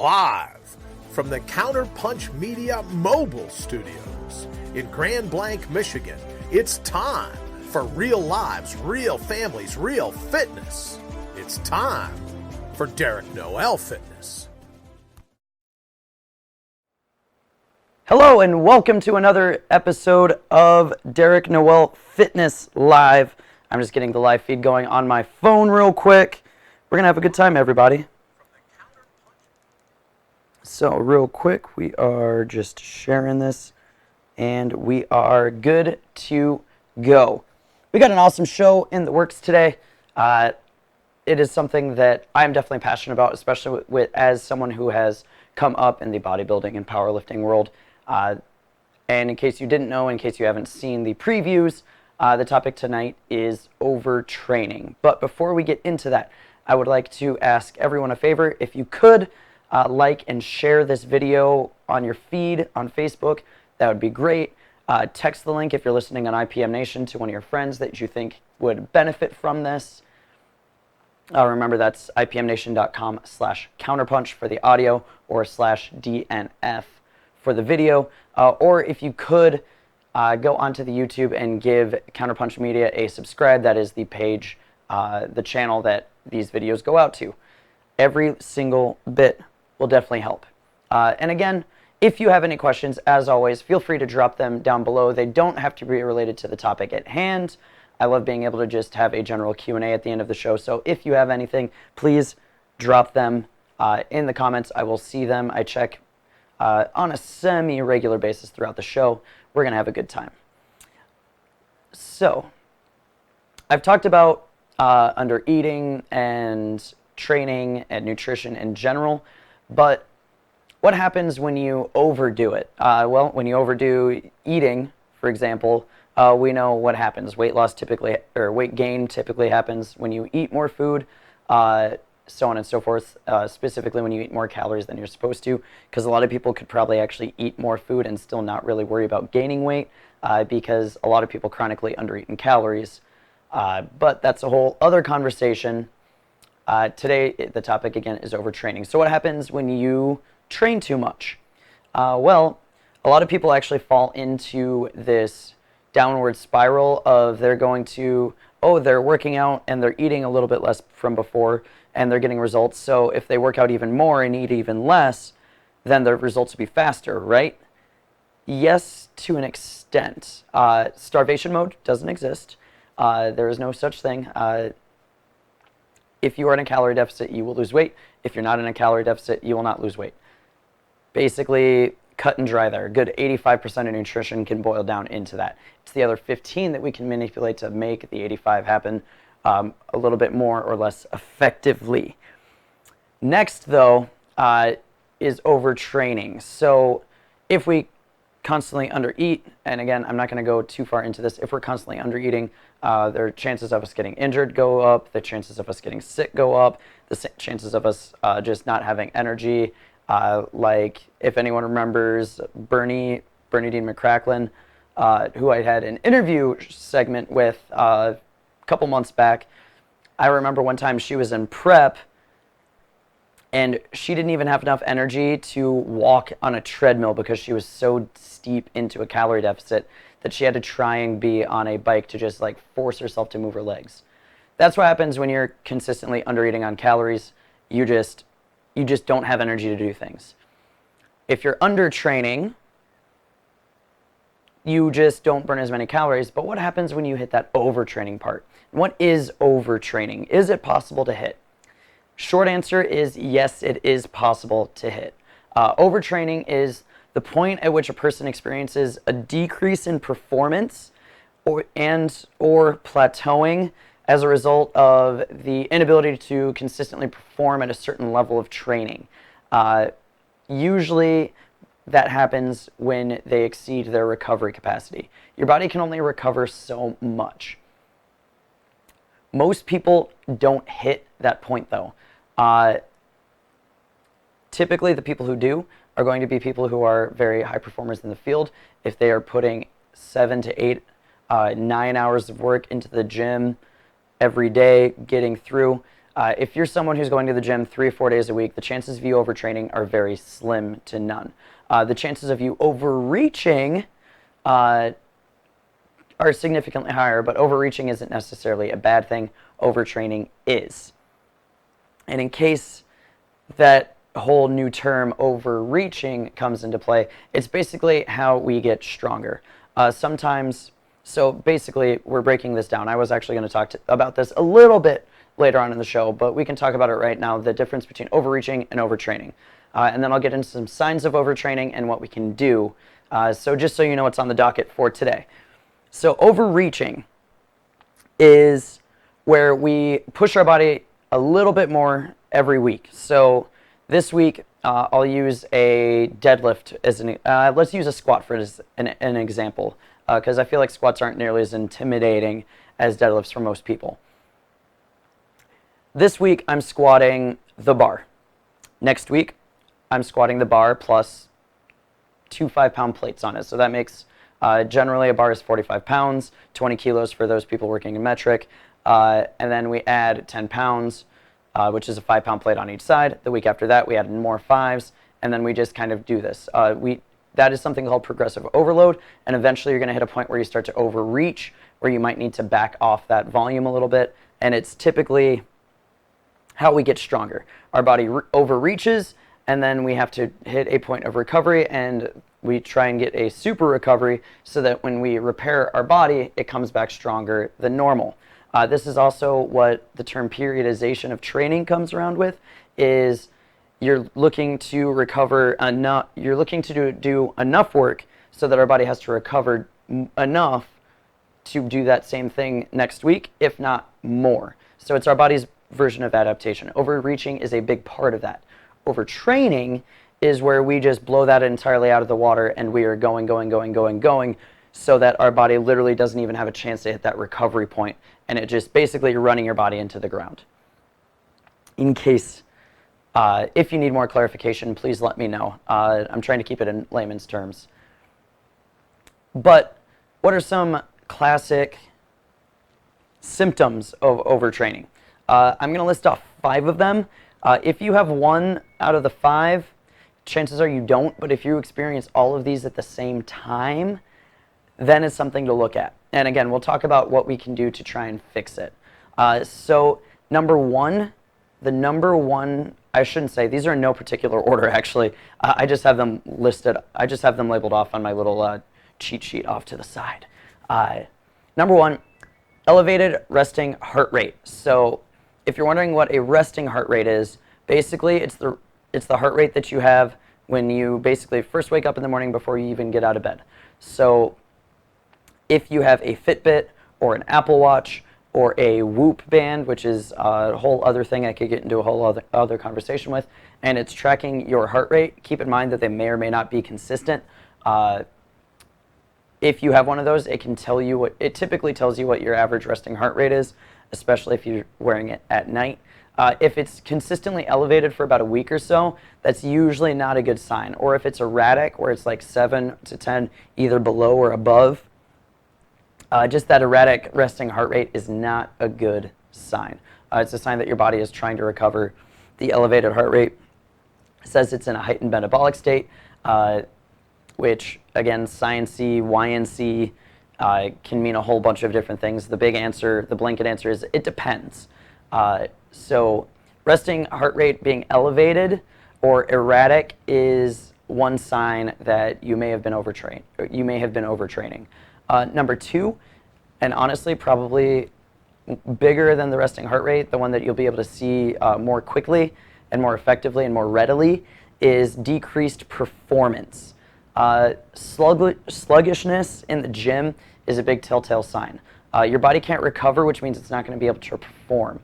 live from the Counterpunch Media mobile studios in Grand Blanc, Michigan. It's time for real lives, real families, real fitness. It's time for Derek Noel Fitness. Hello and welcome to another episode of Derek Noel Fitness Live. I'm just getting the live feed going on my phone real quick. We're going to have a good time, everybody. So real quick, we are just sharing this and we are good to go. We got an awesome show in the works today. It is something that I'm definitely passionate about, especially as someone who has come up in the bodybuilding and powerlifting world. And in case you didn't know, in case you haven't seen the previews, the topic tonight is overtraining. But before we get into that, I would like to ask everyone a favor. If you could like and share this video on your feed on Facebook, that would be great. Text the link if you're listening on IPM Nation to one of your friends that you think would benefit from this. Remember, that's ipmnation.com/counterpunch for the audio or /DNF for the video. Or if you could go onto the YouTube and give Counterpunch Media a subscribe. That is the page, the channel that these videos go out to. Every single bit will definitely help. And again, if you have any questions, as always, feel free to drop them down below. They don't have to be related to the topic at hand. I love being able to just have a general Q&A at the end of the show. So if you have anything, please drop them in the comments. I will see them. I check on a semi-regular basis throughout the show. We're going to have a good time. So I've talked about under eating and training and nutrition in general, but what happens when you overdo it? Well, when you overdo eating, for example, we know what happens. Weight loss typically, or weight gain typically happens when you eat more food, so on and so forth, specifically when you eat more calories than you're supposed to, because a lot of people could probably actually eat more food and still not really worry about gaining weight, because a lot of people chronically undereat in calories. But that's a whole other conversation. Today, the topic again is overtraining. So what happens when you train too much? Well, a lot of people actually fall into this downward spiral of they're working out and they're eating a little bit less from before and they're getting results. So if they work out even more and eat even less, then their results will be faster, right? Yes, to an extent. Starvation mode doesn't exist. There is no such thing. If you are in a calorie deficit, you will lose weight. If you're not in a calorie deficit, you will not lose weight. Basically, cut and dry there. A good 85% of nutrition can boil down into that. It's the other 15 that we can manipulate to make the 85 happen a little bit more or less effectively. Next, though, is overtraining. So if we constantly undereat, and again, I'm not going to go too far into this, if we're constantly undereating, the chances of us getting injured go up, the chances of us getting sick go up, the chances of us just not having energy. Like if anyone remembers Bernadine McCracklin, who I had an interview segment with a couple months back. I remember one time she was in prep and she didn't even have enough energy to walk on a treadmill because she was so steep into a calorie deficit that she had to try and be on a bike to just like force herself to move her legs. That's what happens when you're consistently undereating on calories. You just don't have energy to do things. If you're undertraining, you just don't burn as many calories. But what happens when you hit that overtraining part? What is overtraining? Is it possible to hit? Short answer is yes, it is possible to hit. Overtraining is the point at which a person experiences a decrease in performance or plateauing as a result of the inability to consistently perform at a certain level of training. Usually that happens when they exceed their recovery capacity. Your body can only recover so much. Most people don't hit that point though. Typically the people who do are going to be people who are very high performers in the field. If they are putting 7 to 8, 9 hours of work into the gym every day, getting through, If you're someone who's going to the gym 3 or 4 days a week, the chances of you overtraining are very slim to none. The chances of you overreaching are significantly higher, but overreaching isn't necessarily a bad thing. Overtraining is. And in case that whole new term overreaching comes into play, it's basically how we get stronger. So basically, we're breaking this down. I was actually going to talk about this a little bit later on in the show, but we can talk about it right now, the difference between overreaching and overtraining. And then I'll get into some signs of overtraining and what we can do. So just so you know what's on the docket for today. So overreaching is where we push our body a little bit more every week. So this week, I'll use a deadlift as let's use a squat for an example, because I feel like squats aren't nearly as intimidating as deadlifts for most people. This week, I'm squatting the bar. Next week, I'm squatting the bar plus 2 5-pound plates on it. So that makes, generally a bar is 45 pounds, 20 kilos for those people working in metric. And then we add 10 pounds, which is a 5-pound plate on each side. The week after that, we add more 5s, and then we just kind of do this. That is something called progressive overload, and eventually you're going to hit a point where you start to overreach, where you might need to back off that volume a little bit, and it's typically how we get stronger. Our body overreaches, and then we have to hit a point of recovery, and we try and get a super recovery so that when we repair our body, it comes back stronger than normal. This is also what the term periodization of training comes around with, is you're looking to recover enough, you're looking to do enough work so that our body has to recover enough to do that same thing next week, if not more. So it's our body's version of adaptation. Overreaching is a big part of that. Overtraining is where we just blow that entirely out of the water and we are going, so that our body literally doesn't even have a chance to hit that recovery point, and it just basically running your body into the ground. In case, if you need more clarification, please let me know. I'm trying to keep it in layman's terms. But what are some classic symptoms of overtraining? I'm going to list off 5 of them. If you have 1 out of the 5, chances are you don't, but if you experience all of these at the same time, then it's something to look at. And again, we'll talk about what we can do to try and fix it. So number 1, I shouldn't say, these are in no particular order actually. I just have them listed, I just have them labeled off on my little cheat sheet off to the side. Number 1, elevated resting heart rate. So if you're wondering what a resting heart rate is, basically it's the heart rate that you have when you basically first wake up in the morning before you even get out of bed. So if you have a Fitbit or an Apple Watch or a Whoop band, which is a whole other thing I could get into a whole other conversation with, and it's tracking your heart rate, keep in mind that they may or may not be consistent. If you have one of those, it can tell you it typically tells you what your average resting heart rate is, especially if you're wearing it at night. If it's consistently elevated for about a week or so, that's usually not a good sign. Or if it's erratic, where it's like 7 to 10, either below or above, just that erratic resting heart rate is not a good sign. It's a sign that your body is trying to recover. The elevated heart rate says it's in a heightened metabolic state, which, again, science-y, YNC, can mean a whole bunch of different things. The big answer, the blanket answer is it depends. So resting heart rate being elevated or erratic is one sign that you may have been overtraining. Number 2, and honestly probably bigger than the resting heart rate, the one that you'll be able to see more quickly and more effectively and more readily, is decreased performance. Sluggishness in the gym is a big telltale sign. Your body can't recover, which means it's not going to be able to perform.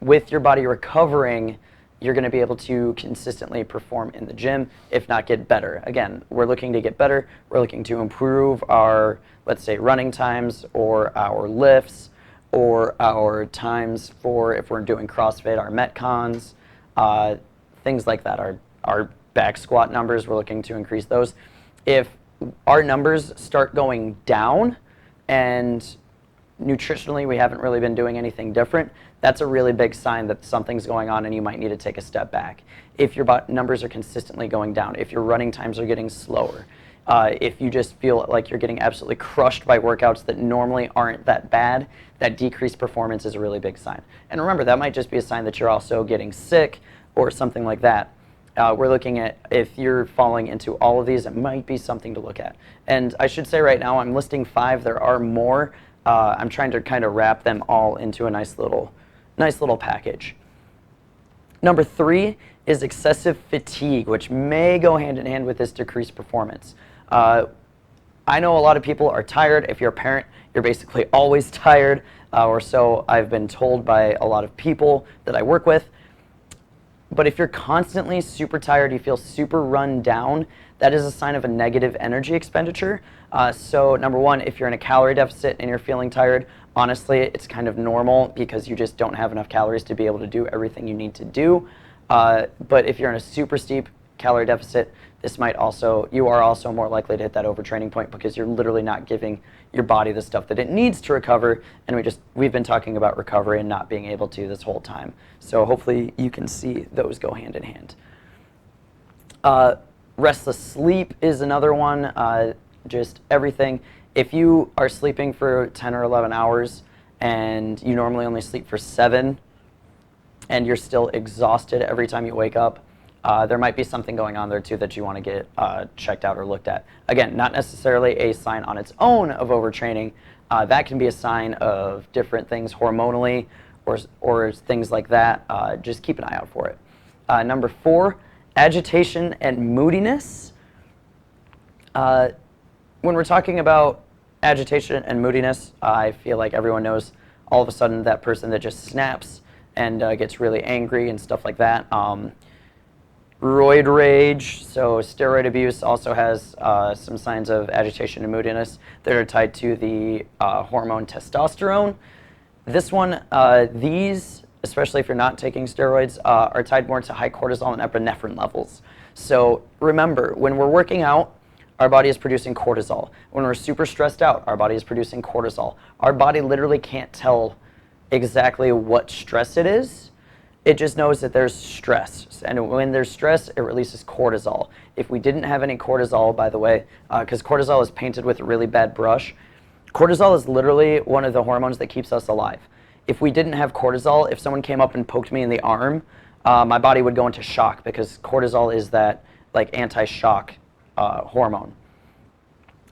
With your body recovering, you're going to be able to consistently perform in the gym, if not get better. Again, we're looking to get better. We're looking to improve our, let's say, running times or our lifts or our times for, if we're doing CrossFit, our Metcons, things like that. Our back squat numbers, we're looking to increase those. If our numbers start going down and nutritionally we haven't really been doing anything different, that's a really big sign that something's going on and you might need to take a step back. If your numbers are consistently going down, if your running times are getting slower, if you just feel like you're getting absolutely crushed by workouts that normally aren't that bad, that decreased performance is a really big sign. And remember, that might just be a sign that you're also getting sick or something like that. We're looking at if you're falling into all of these, it might be something to look at. And I should say right now, I'm listing 5. There are more. I'm trying to kind of wrap them all into a nice little package. Number 3 is excessive fatigue, which may go hand in hand with this decreased performance. I know a lot of people are tired. If you're a parent, you're basically always tired, or so I've been told by a lot of people that I work with. But if you're constantly super tired, you feel super run down, that is a sign of a negative energy expenditure. So number 1, if you're in a calorie deficit and you're feeling tired, honestly, it's kind of normal because you just don't have enough calories to be able to do everything you need to do. But if you're in a super steep calorie deficit, you are also more likely to hit that overtraining point because you're literally not giving your body the stuff that it needs to recover. And we've been talking about recovery and not being able to this whole time. So hopefully you can see those go hand in hand. Restless sleep is another one. Just everything. If you are sleeping for 10 or 11 hours and you normally only sleep for 7 and you're still exhausted every time you wake up, there might be something going on there too that you want to get checked out or looked at. Again, not necessarily a sign on its own of overtraining. That can be a sign of different things hormonally or things like that. Just keep an eye out for it. Number 4, agitation and moodiness. When we're talking about agitation and moodiness, I feel like everyone knows all of a sudden that person that just snaps and gets really angry and stuff like that. Roid rage, so steroid abuse, also has some signs of agitation and moodiness that are tied to the hormone testosterone. This one, these, especially if you're not taking steroids, are tied more to high cortisol and epinephrine levels. So remember, when we're working out, our body is producing cortisol. When we're super stressed out, our body is producing cortisol. Our body literally can't tell exactly what stress it is. It just knows that there's stress. And when there's stress, it releases cortisol. If we didn't have any cortisol, by the way, because cortisol is painted with a really bad brush, cortisol is literally one of the hormones that keeps us alive. If we didn't have cortisol, if someone came up and poked me in the arm, my body would go into shock because cortisol is that like anti-shock hormone.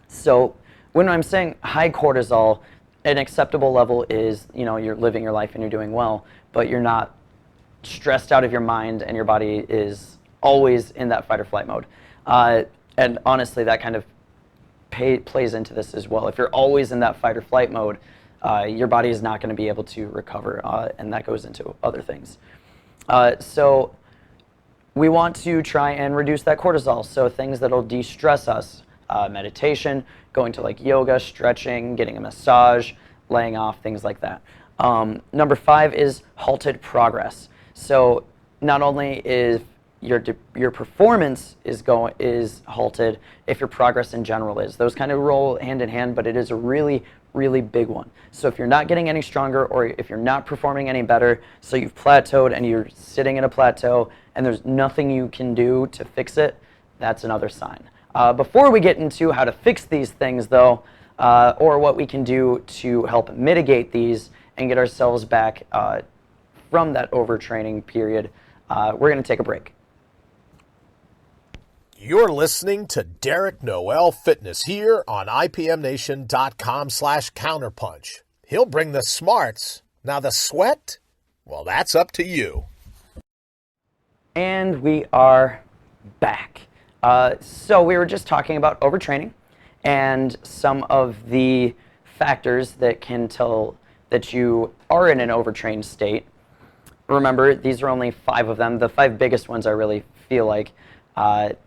So when I'm saying high cortisol, an acceptable level is, you're living your life and you're doing well, but you're not stressed out of your mind and your body is always in that fight or flight mode. And honestly, that kind of plays into this as well. If you're always in that fight or flight mode, your body is not going to be able to recover, and that goes into other things. So we want to try and reduce that cortisol. So things that'll de-stress us, meditation, going to like yoga, stretching, getting a massage, laying off, things like that. Number 5 is halted progress. So not only is your performance is halted, if your progress in general is. Those kind of roll hand in hand, but it is a really, really big one. So if you're not getting any stronger or if you're not performing any better, so you've plateaued and you're sitting in a plateau and there's nothing you can do to fix it, that's another sign. Before we get into how to fix these things though, or what we can do to help mitigate these and get ourselves back from that overtraining period, we're going to take a break. You're listening to Derek Noel Fitness here on IPMNation.com/counterpunch. He'll bring the smarts. Now the sweat, well, that's up to you. And we are back. So we were just talking about overtraining and some of the factors that can tell that you are in an overtrained state. Remember, these are only 5 of them. The 5 biggest ones I really feel like and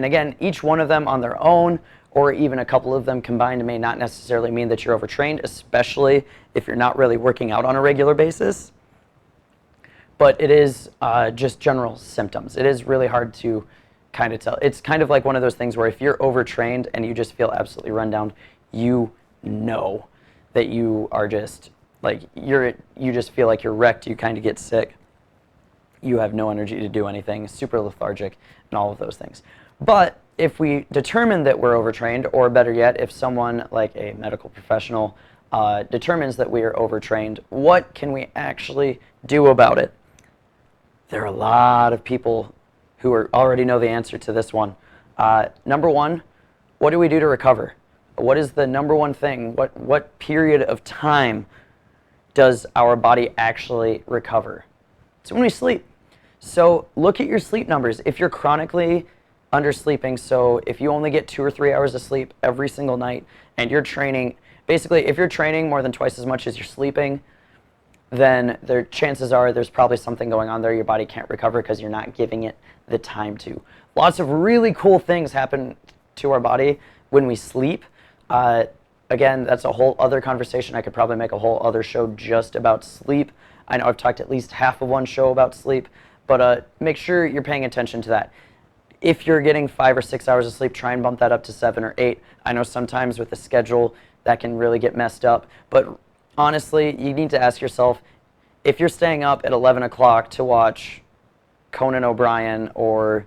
again, each one of them on their own or even a couple of them combined may not necessarily mean that you're overtrained, especially if you're not really working out on a regular basis. But it is just general symptoms. It is really hard to kind of tell. It's kind of like one of those things where if you're overtrained and you just feel absolutely run down, you know that you are just like you just feel like you're wrecked, you kind of get sick, you have no energy to do anything, super lethargic, and all of those things. But if we determine that we're overtrained, or better yet, if someone like a medical professional determines that we are overtrained, what can we actually do about it? There are a lot of people who already know the answer to this one. Number one, what do we do to recover? What is the number one thing? What period of time does our body actually recover? It's when we sleep. So look at your sleep numbers. If you're chronically undersleeping, so if you only get 2 or 3 hours of sleep every single night, and you're training, basically if you're training more than twice as much as you're sleeping, then chances are there's probably something going on there. Your body can't recover because you're not giving it the time to. Lots of really cool things happen to our body when we sleep. Again, that's a whole other conversation. I could probably make a whole other show just about sleep. I know I've talked at least half of one show about sleep, but make sure you're paying attention to that. If you're getting 5 or 6 hours of sleep, try and bump that up to 7 or 8. I know sometimes with the schedule that can really get messed up, but honestly, you need to ask yourself, if you're staying up at 11 o'clock to watch Conan O'Brien or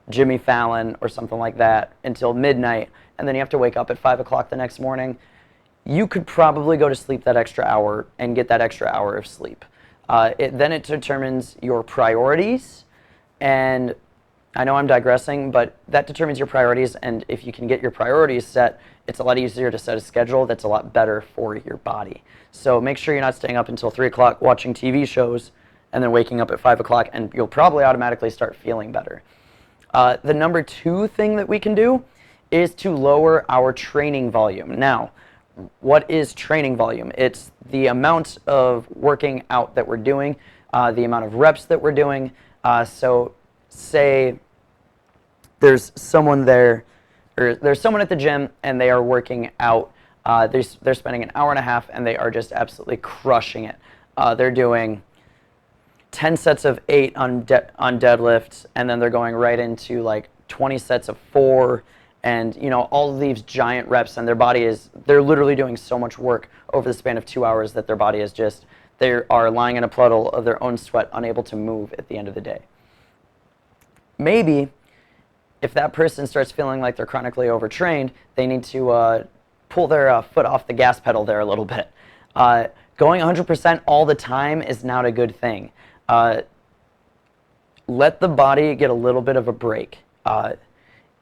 Jimmy Fallon or something like that until midnight, and then you have to wake up at 5 o'clock the next morning, you could probably go to sleep that extra hour and get that extra hour of sleep. Then it determines your priorities, and I know I'm digressing, but that determines your priorities, and if you can get your priorities set, it's a lot easier to set a schedule that's a lot better for your body. So make sure you're not staying up until 3 o'clock watching TV shows and then waking up at 5 o'clock, and you'll probably automatically start feeling better. The number 2 thing that we can do is to lower our training volume. Now, what is training volume? It's the amount of working out that we're doing, the amount of reps that we're doing. So say there's someone there, or there's someone at the gym and they are working out. They're spending an hour and a half and they are just absolutely crushing it. They're doing 10 sets of 8 on deadlifts, and then they're going right into like 20 sets of 4, and all of these giant reps, and they're literally doing so much work over the span of 2 hours that their body is just, they are lying in a puddle of their own sweat, unable to move at the end of the day. Maybe if that person starts feeling like they're chronically overtrained, they need to pull their foot off the gas pedal there a little bit. Going 100% all the time is not a good thing. Let the body get a little bit of a break.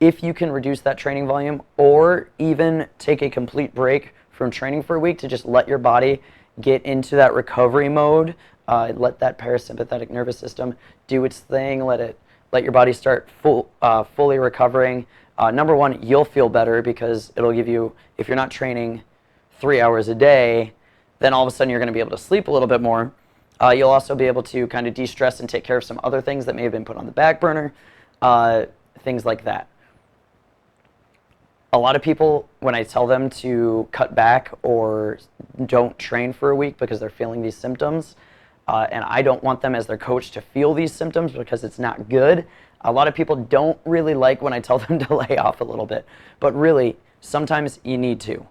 If you can reduce that training volume, or even take a complete break from training for a week to just let your body get into that recovery mode, let that parasympathetic nervous system do its thing, let your body start fully recovering. Number one, you'll feel better because it'll give you, if you're not training 3 hours a day, then all of a sudden you're going to be able to sleep a little bit more. You'll also be able to kind of de-stress and take care of some other things that may have been put on the back burner, things like that. A lot of people, when I tell them to cut back or don't train for a week because they're feeling these symptoms, and I don't want them as their coach to feel these symptoms because it's not good. A lot of people don't really like when I tell them to lay off a little bit, but really, sometimes you need to,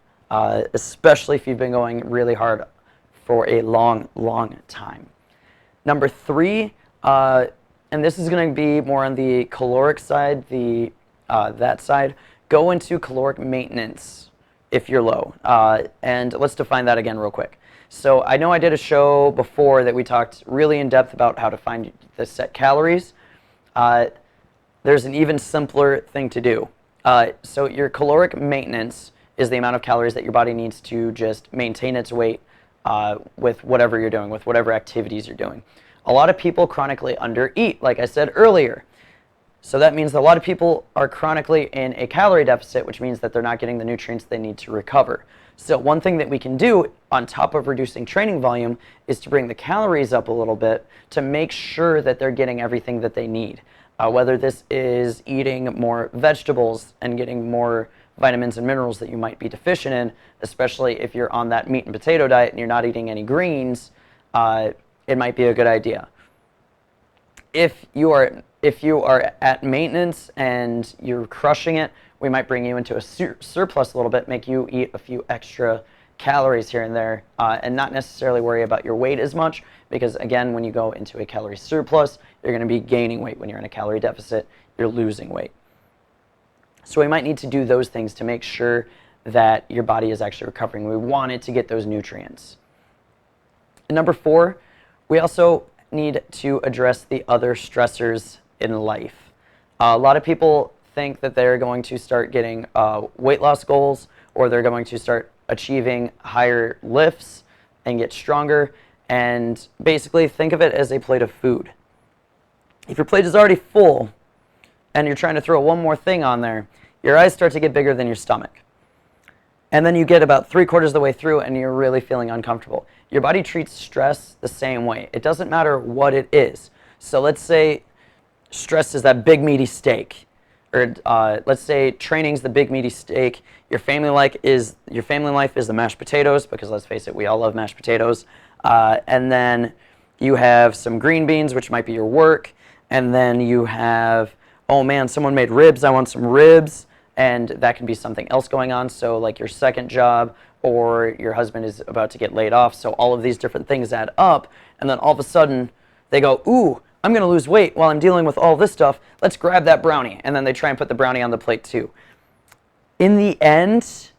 especially if you've been going really hard for a long, long time. Number 3, and this is going to be more on the caloric side, that side, go into caloric maintenance if you're low. And let's define that again real quick. So I know I did a show before that we talked really in depth about how to find the set calories. There's an even simpler thing to do. So your caloric maintenance is the amount of calories that your body needs to just maintain its weight with whatever you're doing, with whatever activities you're doing. A lot of people chronically undereat, like I said earlier. So that means that a lot of people are chronically in a calorie deficit, which means that they're not getting the nutrients they need to recover. So one thing that we can do on top of reducing training volume is to bring the calories up a little bit to make sure that they're getting everything that they need. Whether this is eating more vegetables and getting more vitamins and minerals that you might be deficient in, especially if you're on that meat and potato diet and you're not eating any greens, it might be a good idea. If you are at maintenance and you're crushing it, we might bring you into a surplus a little bit, make you eat a few extra calories here and there, and not necessarily worry about your weight as much, because again, when you go into a calorie surplus, you're going to be gaining weight. When you're in a calorie deficit, you're losing weight. So we might need to do those things to make sure that your body is actually recovering. We want it to get those nutrients. And number 4, we also need to address the other stressors in life. A lot of people think that they're going to start getting weight loss goals, or they're going to start achieving higher lifts and get stronger, and basically think of it as a plate of food. If your plate is already full and you're trying to throw one more thing on there, your eyes start to get bigger than your stomach. And then you get about 3/4 of the way through and you're really feeling uncomfortable. Your body treats stress the same way. It doesn't matter what it is. So let's say stress is that big meaty steak. Or let's say training's the big meaty steak. Your family life is the mashed potatoes, because let's face it, we all love mashed potatoes. And then you have some green beans, which might be your work. And then you have, oh man, someone made ribs, I want some ribs. And that can be something else going on. So like your second job, or your husband is about to get laid off. So all of these different things add up. And then all of a sudden they go, ooh, I'm going to lose weight while I'm dealing with all this stuff. Let's grab that brownie. And then they try and put the brownie on the plate too. In the end,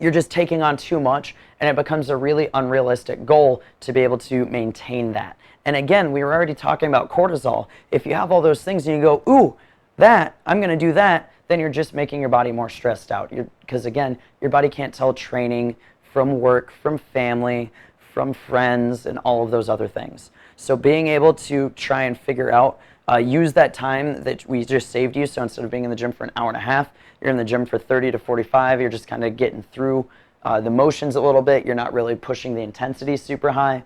you're just taking on too much, and it becomes a really unrealistic goal to be able to maintain that. And again, we were already talking about cortisol. If you have all those things and you go, ooh, I'm going to do that, then you're just making your body more stressed out. Because again, your body can't tell training from work, from family, from friends, and all of those other things. So being able to try and figure out, use that time that we just saved you. So instead of being in the gym for an hour and a half, you're in the gym for 30 to 45. You're just kind of getting through the motions a little bit. You're not really pushing the intensity super high.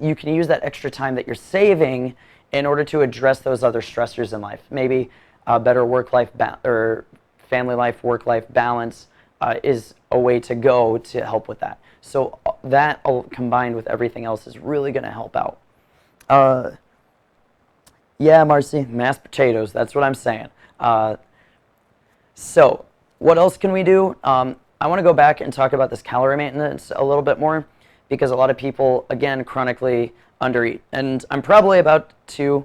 You can use that extra time that you're saving in order to address those other stressors in life. Maybe a better work-life or family life, work-life balance is a way to go to help with that. So that combined with everything else is really going to help out. Yeah, Marcy, mashed potatoes. That's what I'm saying. So what else can we do? I want to go back and talk about this calorie maintenance a little bit more, because a lot of people, again, chronically undereat. And I'm probably about to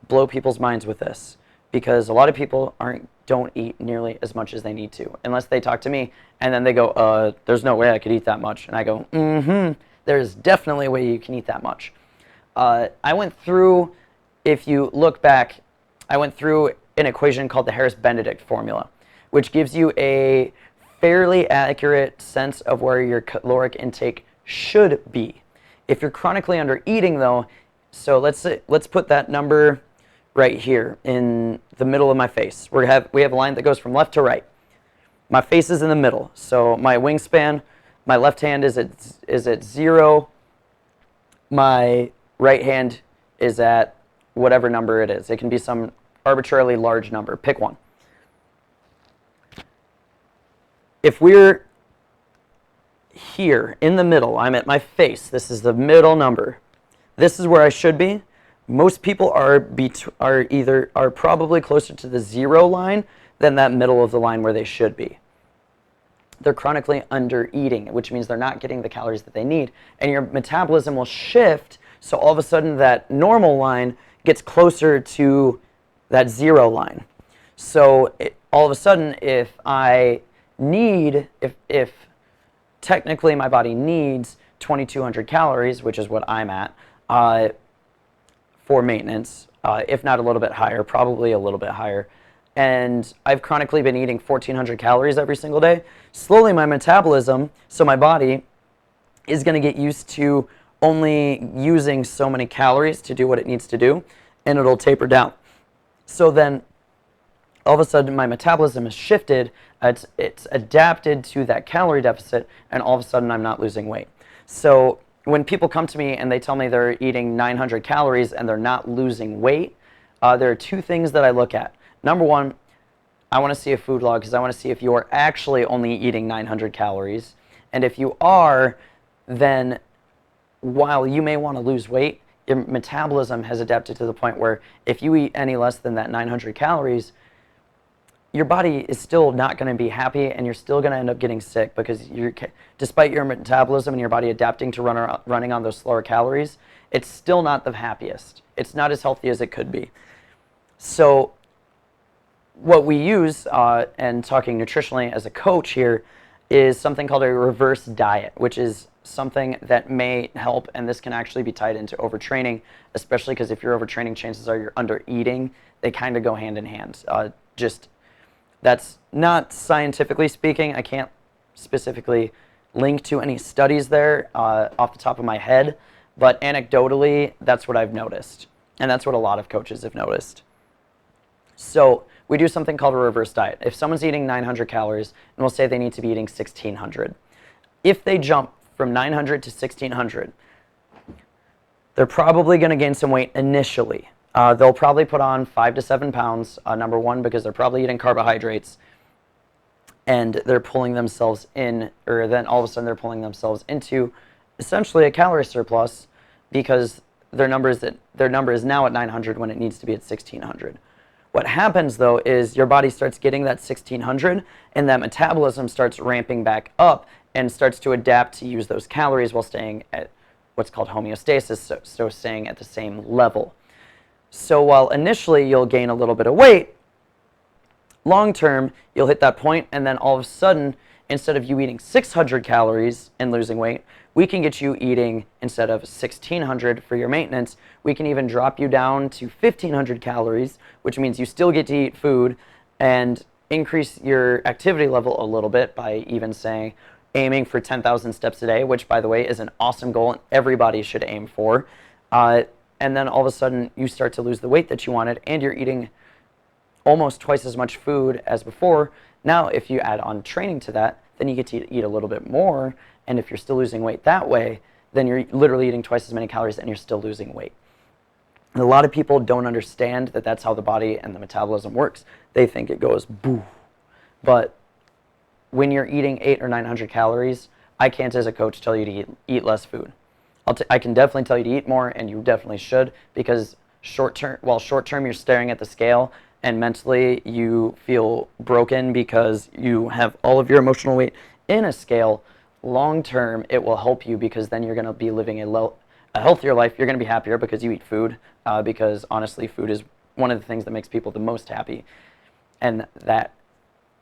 blow people's minds with this, because a lot of people don't eat nearly as much as they need to, unless they talk to me and then they go, there's no way I could eat that much. And I go, there's definitely a way you can eat that much. I went through, if you look back, I went through an equation called the Harris-Benedict formula, which gives you a fairly accurate sense of where your caloric intake should be. If you're chronically under eating though, so let's put that number right here in the middle of my face. We have a line that goes from left to right. My face is in the middle, so my wingspan, my left hand is at 0. My right hand is at whatever number it is. It can be some arbitrarily large number. Pick one. If we're here in the middle, I'm at my face. This is the middle number. This is where I should be. Most people are probably closer to the 0 line than that middle of the line where they should be. They're chronically under eating, which means they're not getting the calories that they need, and your metabolism will shift. So all of a sudden that normal line gets closer to that 0 line. So all of a sudden, if technically my body needs 2,200 calories, which is what I'm at, for maintenance, if not a little bit higher, probably a little bit higher, and I've chronically been eating 1,400 calories every single day, slowly my metabolism, so my body is going to get used to only using so many calories to do what it needs to do, and it'll taper down. So then all of a sudden my metabolism has shifted, it's adapted to that calorie deficit, and all of a sudden I'm not losing weight. So when people come to me and they tell me they're eating 900 calories and they're not losing weight, there are two things that I look at. Number one, I want to see a food log, because I want to see if you are actually only eating 900 calories. And if you are, then while you may want to lose weight, your metabolism has adapted to the point where if you eat any less than that 900 calories, your body is still not going to be happy, and you're still going to end up getting sick because despite your metabolism and your body adapting to running on those slower calories, it's still not the happiest. It's not as healthy as it could be. So what we use, and talking nutritionally as a coach here, is something called a reverse diet, which is something that may help, and this can actually be tied into overtraining, especially because if you're overtraining, chances are you're under eating. They kind of go hand in hand. That's not scientifically speaking. I can't specifically link to any studies there off the top of my head, but anecdotally, that's what I've noticed, and that's what a lot of coaches have noticed. So we do something called a reverse diet. If someone's eating 900 calories, and we'll say they need to be eating 1,600, if they jump from 900 to 1,600, they're probably going to gain some weight initially. They'll probably put on 5 to 7 pounds, number one, because they're probably eating carbohydrates, and they're pulling themselves in, or then all of a sudden they're pulling themselves into essentially a calorie surplus because their number is now at 900 when it needs to be at 1,600. What happens, though, is your body starts getting that 1,600, and that metabolism starts ramping back up and starts to adapt to use those calories while staying at what's called homeostasis, so staying at the same level. So while initially you'll gain a little bit of weight, long term you'll hit that point, and then all of a sudden, instead of you eating 600 calories and losing weight, we can get you eating, instead of 1,600 for your maintenance, we can even drop you down to 1,500 calories, which means you still get to eat food, and increase your activity level a little bit by even saying aiming for 10,000 steps a day, which, by the way, is an awesome goal and everybody should aim for. And then all of a sudden you start to lose the weight that you wanted, and you're eating almost twice as much food as before. Now, if you add on training to that, then you get to eat a little bit more, and if you're still losing weight that way, then you're literally eating twice as many calories and you're still losing weight. And a lot of people don't understand that that's how the body and the metabolism works. They think it goes boo. But when you're eating 800 or 900 calories, I can't as a coach tell you to eat less food. I can definitely tell you to eat more, and you definitely should, because short term you're staring at the scale, and mentally you feel broken because you have all of your emotional weight in a scale. Long term, it will help you because then you're going to be living a healthier life. You're going to be happier because you eat food, because honestly, food is one of the things that makes people the most happy, and that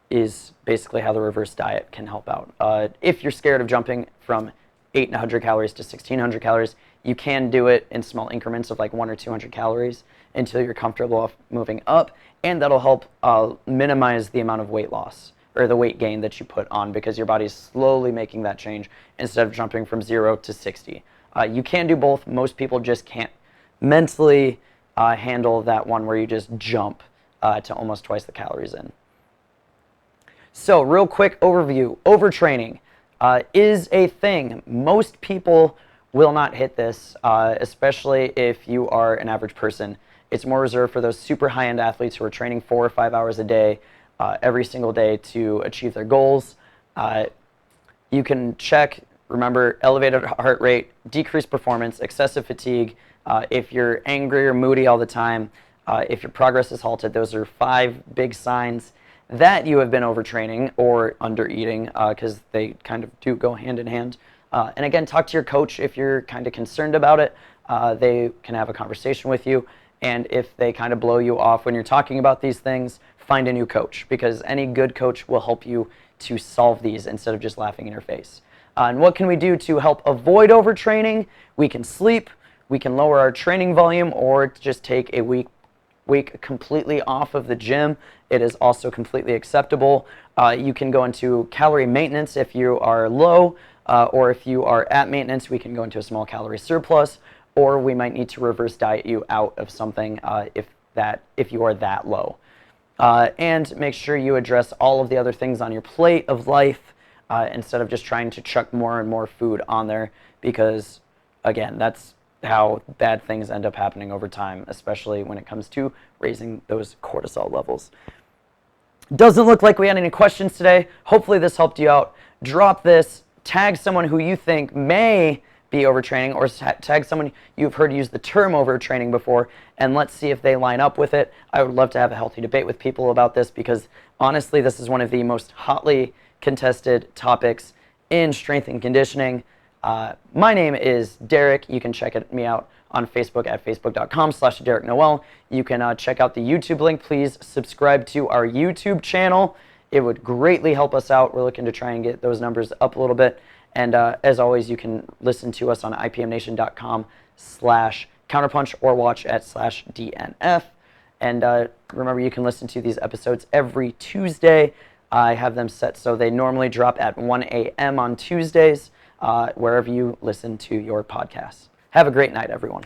is basically how the reverse diet can help out. If you're scared of jumping from 800 calories to 1,600 calories, you can do it in small increments of like 100 or 200 calories until you're comfortable moving up, and that'll help minimize the amount of weight loss or the weight gain that you put on, because your body's slowly making that change instead of jumping from 0 to 60. You can do both. Most people just can't mentally handle that one where you just jump to almost twice the calories in. So real quick overview, overtraining is a thing. Most people will not hit this, especially if you are an average person. It's more reserved for those super high-end athletes who are training 4 or 5 hours a day, every single day to achieve their goals. You can check, remember, elevated heart rate, decreased performance, excessive fatigue. If you're angry or moody all the time, if your progress is halted, those are 5 big signs that you have been overtraining or under-eating, because they kind of do go hand in hand. And again, talk to your coach if you're kind of concerned about it. They can have a conversation with you, and if they kind of blow you off when you're talking about these things, find a new coach, because any good coach will help you to solve these instead of just laughing in your face. And what can we do to help avoid overtraining? We can sleep, we can lower our training volume, or just take a week completely off of the gym. It is also completely acceptable. You can go into calorie maintenance if you are low, or if you are at maintenance, we can go into a small calorie surplus, or we might need to reverse diet you out of something if you are that low. And make sure you address all of the other things on your plate of life instead of just trying to chuck more and more food on there, because again, that's how bad things end up happening over time, especially when it comes to raising those cortisol levels. Doesn't look like we had any questions today. Hopefully this helped you out. Drop this, tag someone who you think may be overtraining, or tag someone you've heard use the term overtraining before, and let's see if they line up with it. I would love to have a healthy debate with people about this, because Honestly, this is one of the most hotly contested topics in strength and conditioning. My name is Derek. You can check me out on Facebook at facebook.com/DerekNoel. You can check out the YouTube link. Please subscribe to our YouTube channel. It would greatly help us out. We're looking to try and get those numbers up a little bit. And as always, you can listen to us on ipmnation.com/counterpunch or watch at /DNF. And remember, you can listen to these episodes every Tuesday. I have them set so they normally drop at 1 a.m. on Tuesdays, wherever you listen to your podcasts. Have a great night, everyone.